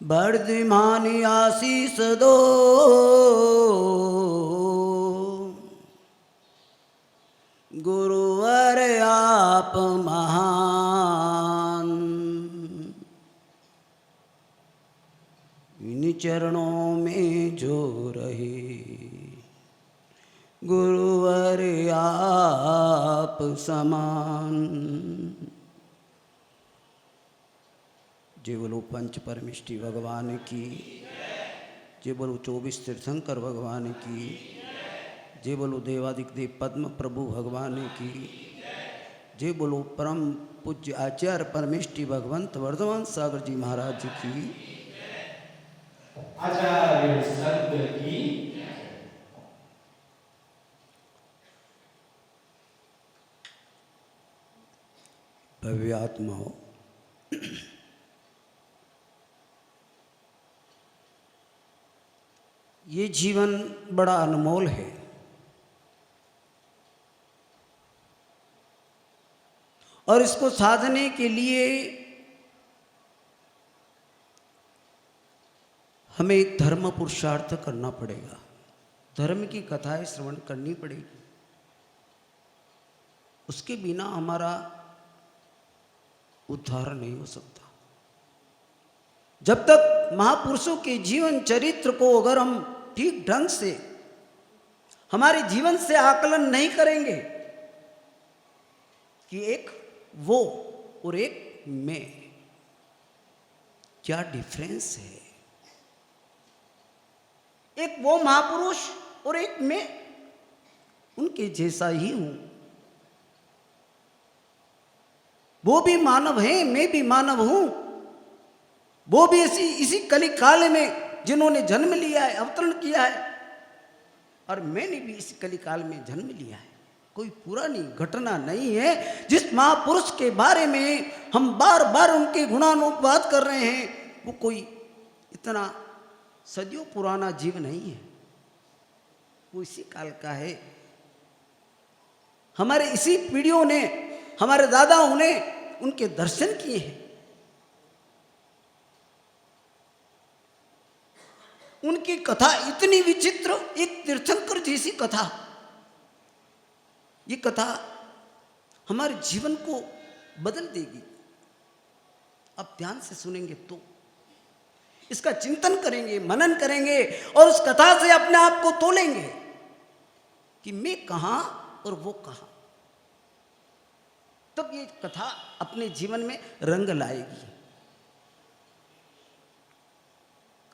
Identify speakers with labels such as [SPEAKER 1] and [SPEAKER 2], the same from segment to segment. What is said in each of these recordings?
[SPEAKER 1] वर्धमान आशीष दो, गुरुवर आप महान। इन चरणों में जो रहे, गुरुवर आप समान। जय बोलो पंच परमेष्टि भगवान की, जय बोलो 24 तीर्थंकर भगवान की, जय बोलो देवादिक देव पद्म प्रभु भगवान की, जय बोलो परम पूज्य आचार्य परमेष्टि भगवंत वर्धमान सागर जी महाराज की,
[SPEAKER 2] आचार्य संत की।
[SPEAKER 1] भव्य आत्मा हो। ये जीवन बड़ा अनमोल है। और इसको साधने के लिए हमें धर्म पुरुषार्थ करना पड़ेगा, धर्म की कथाएं श्रवण करनी पड़ेगी। उसके बिना हमारा उद्धार नहीं हो सकता। जब तक महापुरुषों के जीवन चरित्र को अगर हम ठीक ढंग से हमारे जीवन से आकलन नहीं करेंगे कि एक वो और एक मैं, क्या डिफरेंस है, एक वो महापुरुष और एक मैं उनके जैसा ही हूं। वो भी मानव हैं, मैं भी मानव हूं। वो भी इसी कली काल में जिन्होंने जन्म लिया है, अवतरण किया है, और मैंने भी इसी कली काल में जन्म लिया है। कोई पुरानी घटना नहीं है। जिस महापुरुष के बारे में हम बार बार उनके गुणानुवाद कर रहे हैं, वो कोई इतना सदियों पुराना जीव नहीं है, वो इसी काल का है। हमारे इसी पीढ़ियों ने, हमारे दादाओं ने उनके दर्शन किए हैं। उनकी कथा इतनी विचित्र, एक तीर्थंकर जैसी कथा, ये कथा हमारे जीवन को बदल देगी। अब ध्यान से सुनेंगे तो, इसका चिंतन करेंगे, मनन करेंगे और उस कथा से अपने आप को तोलेंगे कि मैं कहां और वो कहां। तब ये कथा अपने जीवन में रंग लाएगी।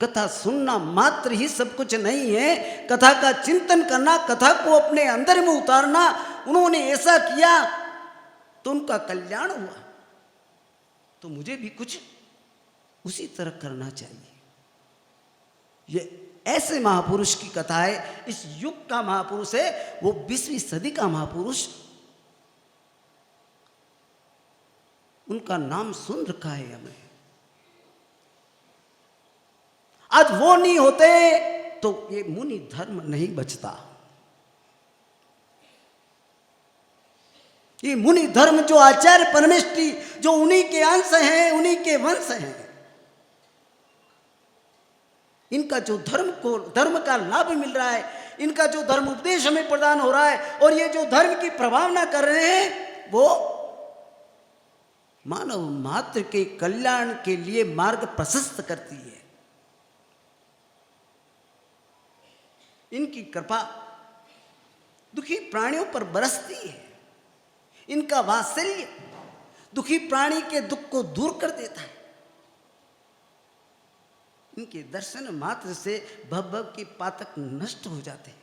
[SPEAKER 1] कथा सुनना मात्र ही सब कुछ नहीं है, कथा का चिंतन करना, कथा को अपने अंदर में उतारना। उन्होंने ऐसा किया तो उनका कल्याण हुआ, तो मुझे भी कुछ उसी तरह करना चाहिए। ये ऐसे महापुरुष की कथा है। इस युग का महापुरुष है, वो 20वीं सदी का महापुरुष। उनका नाम सुन रखा है हमें। आज वो नहीं होते तो ये मुनि धर्म नहीं बचता। ये मुनि धर्म जो आचार्य परमेष्टि, जो उन्हीं के अंश हैं, उन्हीं के वंश हैं, इनका जो धर्म का लाभ मिल रहा है, इनका जो धर्म उपदेश हमें प्रदान हो रहा है, और ये जो धर्म की प्रभावना कर रहे हैं, वो मानव मात्र के कल्याण के लिए मार्ग प्रशस्त करती है। इनकी कृपा दुखी प्राणियों पर बरसती है। इनका वात्सल्य दुखी प्राणी के दुख को दूर कर देता है। इनके दर्शन मात्र से भव के पातक नष्ट हो जाते हैं।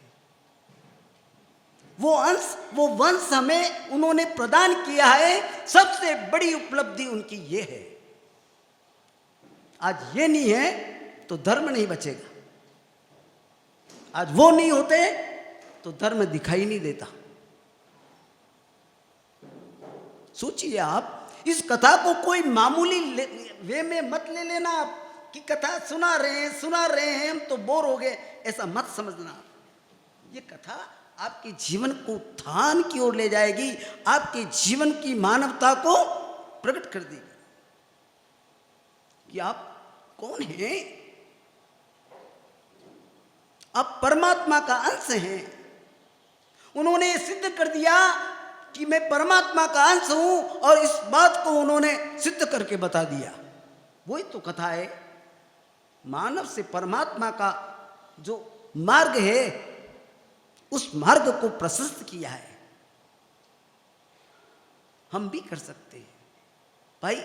[SPEAKER 1] वो अंश, वो वंश हमें उन्होंने प्रदान किया है। सबसे बड़ी उपलब्धि उनकी ये है। आज ये नहीं है तो धर्म नहीं बचेगा। आज वो नहीं होते तो धर्म दिखाई नहीं देता। सोचिए आप, इस कथा को कोई मामूली वे में मत ले लेना आप कि कथा सुना रहे हैं हम तो बोर हो गए, ऐसा मत समझना। ये कथा आपके जीवन को उत्थान की ओर ले जाएगी, आपके जीवन की मानवता को प्रकट कर देगी कि आप कौन हैं? आप परमात्मा का अंश हैं। उन्होंने ये सिद्ध कर दिया कि मैं परमात्मा का अंश हूं, और इस बात को उन्होंने सिद्ध करके बता दिया। वही तो कथा है। मानव से परमात्मा का जो मार्ग है, उस मार्ग को प्रशस्त किया है। हम भी कर सकते हैं भाई,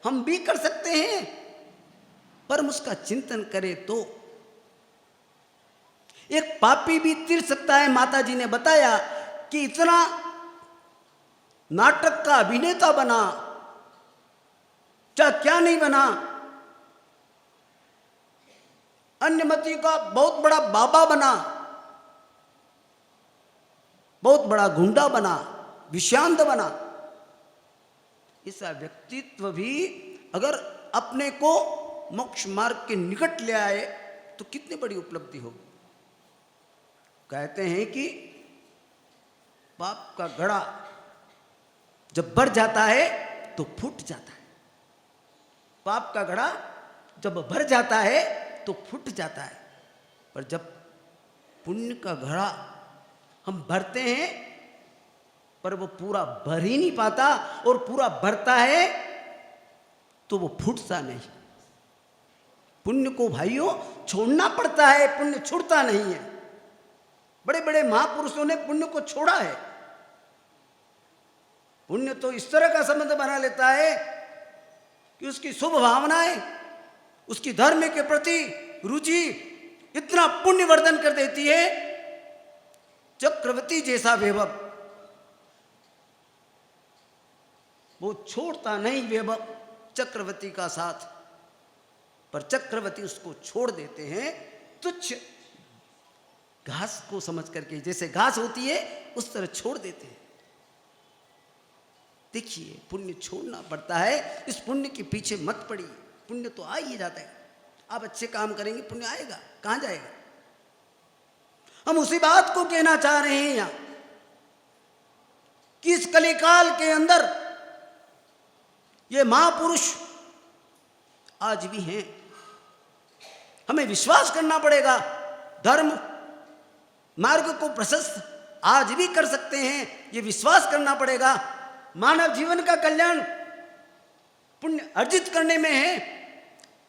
[SPEAKER 1] हम भी कर सकते हैं, पर उसका चिंतन करें तो। एक पापी भी तिर सकता है। माता जी ने बताया कि इतना नाटक का अभिनेता बना, क्या नहीं बना। अन्यमति का बहुत बड़ा बाबा बना, बहुत बड़ा गुंडा बना, विषांत बना। ऐसा व्यक्तित्व भी अगर अपने को मोक्ष मार्ग के निकट ले आए तो कितनी बड़ी उपलब्धि होगी। कहते हैं कि पाप का घड़ा जब भर जाता है तो फूट जाता है। पाप का घड़ा जब भर जाता है तो फूट जाता है, पर जब पुण्य का घड़ा हम भरते हैं, पर वो पूरा भर ही नहीं पाता, और पूरा भरता है तो वो फूटता नहीं। पुण्य को भाइयों छोड़ना पड़ता है, पुण्य छूटता नहीं है। बड़े बड़े महापुरुषों ने पुण्य को छोड़ा है। पुण्य तो इस तरह का संबंध बना लेता है कि उसकी शुभ भावनाएं, उसकी धर्म के प्रति रुचि इतना पुण्य वर्धन कर देती है, चक्रवर्ती जैसा वैभव। वो छोड़ता नहीं वैभव चक्रवर्ती का साथ, पर चक्रवर्ती उसको छोड़ देते हैं तुच्छ घास को समझ करके। जैसे घास होती है उस तरह छोड़ देते हैं। देखिए, पुण्य छोड़ना पड़ता है। इस पुण्य के पीछे मत पड़िए, पुण्य तो आ ही जाता है। आप अच्छे काम करेंगे, पुण्य आएगा, कहां जाएगा। हम उसी बात को कहना चाह रहे हैं यहां कि इस कलिकाल के अंदर ये महापुरुष आज भी हैं। हमें विश्वास करना पड़ेगा, धर्म मार्ग को प्रशस्त आज भी कर सकते हैं, ये विश्वास करना पड़ेगा। मानव जीवन का कल्याण पुण्य अर्जित करने में है,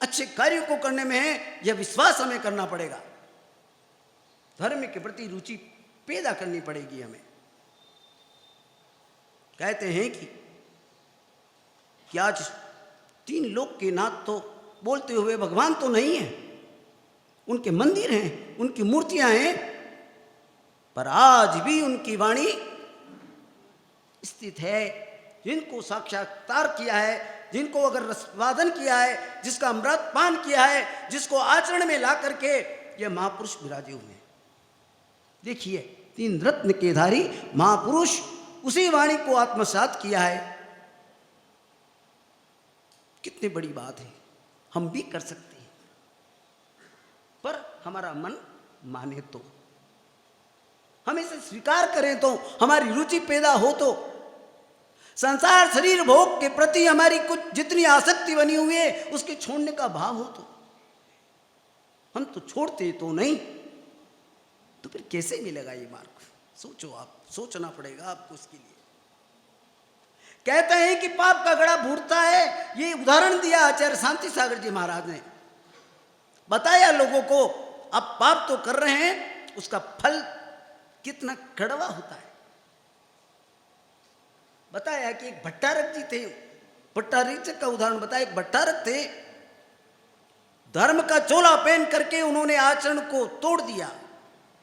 [SPEAKER 1] अच्छे कार्यों को करने में है, यह विश्वास हमें करना पड़ेगा। धर्म के प्रति रुचि पैदा करनी पड़ेगी हमें। कहते हैं कि आज 3 लोक के नाथ तो बोलते हुए भगवान तो नहीं है, उनके मंदिर हैं, उनकी मूर्तियां हैं, पर आज भी उनकी वाणी स्थित है। जिनको साक्षात्कार किया है, जिनको अगर रसवादन किया है, जिसका अमृत पान किया है, जिसको आचरण में ला करके ये महापुरुष विराजे हुए हैं। देखिए, 3 रत्न के धारी महापुरुष उसी वाणी को आत्मसात किया है। कितनी बड़ी बात है। हम भी कर सकते हैं, पर हमारा मन माने तो, हम इसे स्वीकार करें तो, हमारी रुचि पैदा हो तो, संसार शरीर भोग के प्रति हमारी कुछ जितनी आसक्ति बनी हुई है उसके छोड़ने का भाव हो तो। हम तो छोड़ते तो नहीं, तो फिर कैसे मिलेगा ये मार्ग। सोचो, आप सोचना पड़ेगा आपको उसके लिए। कहते हैं कि पाप का घड़ा फूटता है। ये उदाहरण दिया आचार्य शांति सागर जी महाराज ने, बताया लोगों को आप पाप तो कर रहे हैं, उसका फल कितना कड़वा होता है। बताया कि एक भट्टारक जी थे, भट्टारक का उदाहरण बताया। एक भट्टारक थे, धर्म का चोला पहन करके उन्होंने आचरण को तोड़ दिया,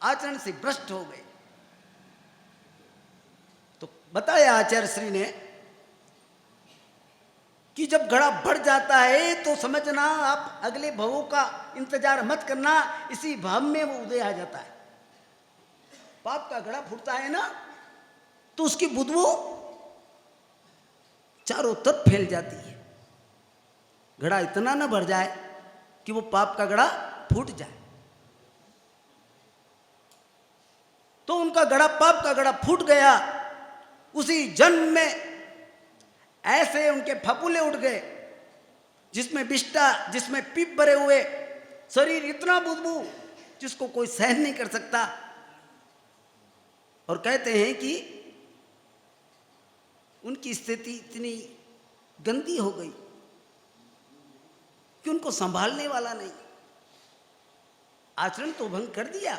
[SPEAKER 1] आचरण से भ्रष्ट हो गए। तो बताया आचार्य श्री ने कि जब घड़ा भर जाता है तो समझना आप अगले भवों का इंतजार मत करना, इसी भाव में वो उदय आ जाता है। पाप का घड़ा फूटता है ना, तो उसकी बुदबू चारों तरफ फैल जाती है। घड़ा इतना ना भर जाए कि वो पाप का घड़ा फूट जाए। तो उनका घड़ा, पाप का घड़ा फूट गया। उसी जन्म में ऐसे उनके फफूले उठ गए, जिसमें विष्टा, जिसमें पीप भरे हुए, शरीर इतना बुदबू जिसको कोई सहन नहीं कर सकता। और कहते हैं कि उनकी स्थिति इतनी गंदी हो गई कि उनको संभालने वाला नहीं। आचरण तो भंग कर दिया,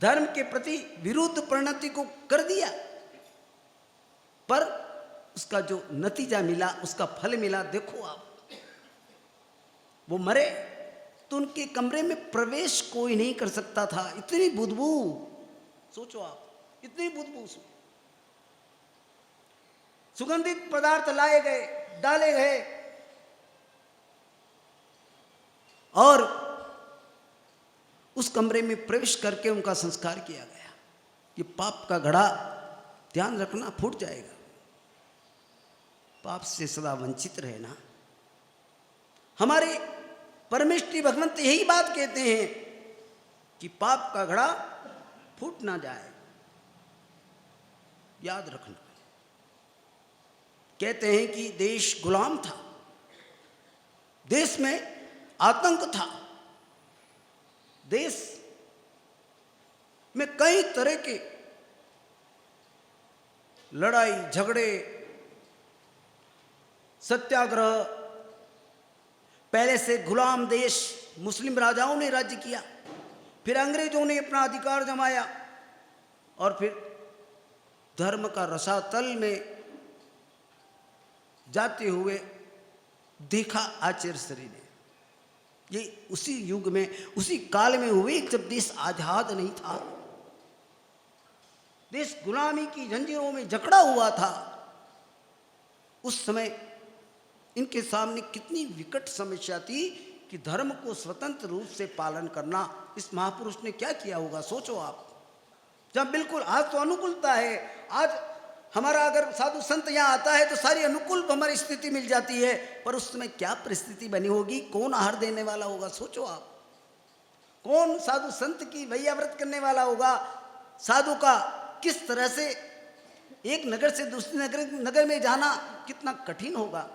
[SPEAKER 1] धर्म के प्रति विरुद्ध परिणति को कर दिया, पर उसका जो नतीजा मिला, उसका फल मिला, देखो आप। वो मरे तो उनके कमरे में प्रवेश कोई नहीं कर सकता था, इतनी बुदबू। सोचो आप, इतनी बुदबू। सुगंधित पदार्थ लाए गए, डाले गए, और उस कमरे में प्रवेश करके उनका संस्कार किया गया। कि पाप का घड़ा, ध्यान रखना, फूट जाएगा। पाप से सदा वंचित रहना। हमारे परमेष्ठी भगवंत यही बात कहते हैं कि पाप का घड़ा फूट ना जाए, याद रखना। कहते हैं कि देश गुलाम था, देश में आतंक था, देश में कई तरह के लड़ाई झगड़े, सत्याग्रह। पहले से गुलाम देश मुस्लिम राजाओं ने राज्य किया, फिर अंग्रेजों ने अपना अधिकार जमाया, और फिर धर्म का रसातल में जाते हुए देखा आचार्य श्री ने। ये उसी युग में, उसी काल में हुए जब देश आजाद नहीं था, देश गुलामी की जंजीरों में जकड़ा हुआ था। उस समय इनके सामने कितनी विकट समस्या थी कि धर्म को स्वतंत्र रूप से पालन करना। इस महापुरुष ने क्या किया होगा, सोचो आप। जब बिल्कुल आज तो अनुकूलता है, आज हमारा अगर साधु संत यहाँ आता है तो सारी अनुकूल हमारी स्थिति मिल जाती है, पर उस समय क्या परिस्थिति बनी होगी, कौन आहार देने वाला होगा, सोचो आप। कौन साधु संत की वैयाव्रत करने वाला होगा, साधु का किस तरह से एक नगर से दूसरे नगर में जाना कितना कठिन होगा,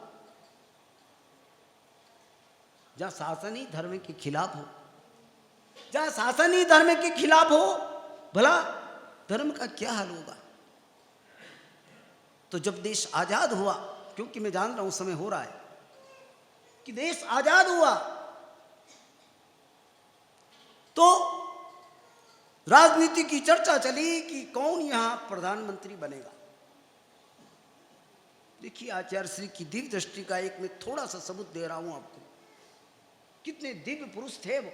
[SPEAKER 1] जहां शासन ही धर्म के खिलाफ हो, जहां शासन ही धर्म के खिलाफ हो, भला धर्म का क्या हाल होगा। तो जब देश आजाद हुआ, क्योंकि मैं जान रहा हूं समय हो रहा है, कि देश आजाद हुआ तो राजनीति की चर्चा चली कि कौन यहां प्रधानमंत्री बनेगा। देखिए आचार्य श्री की दिव्य दृष्टि का एक मैं थोड़ा सा सबूत दे रहा हूं आपको। कितने दिव्य पुरुष थे वो।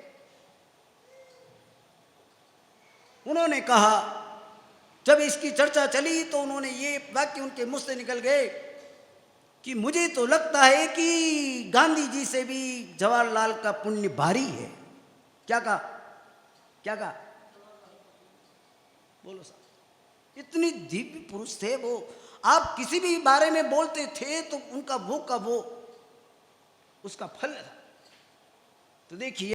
[SPEAKER 1] उन्होंने कहा, जब इसकी चर्चा चली तो उन्होंने ये वाक्य उनके मुंह से निकल गए कि मुझे तो लगता है कि गांधी जी से भी जवाहरलाल का पुण्य भारी है। क्या कहा, क्या कहा, बोलो साहब। इतनी दिव्य पुरुष थे वो। आप किसी भी बारे में बोलते थे तो उनका वो का वो उसका फल था। तो देखिए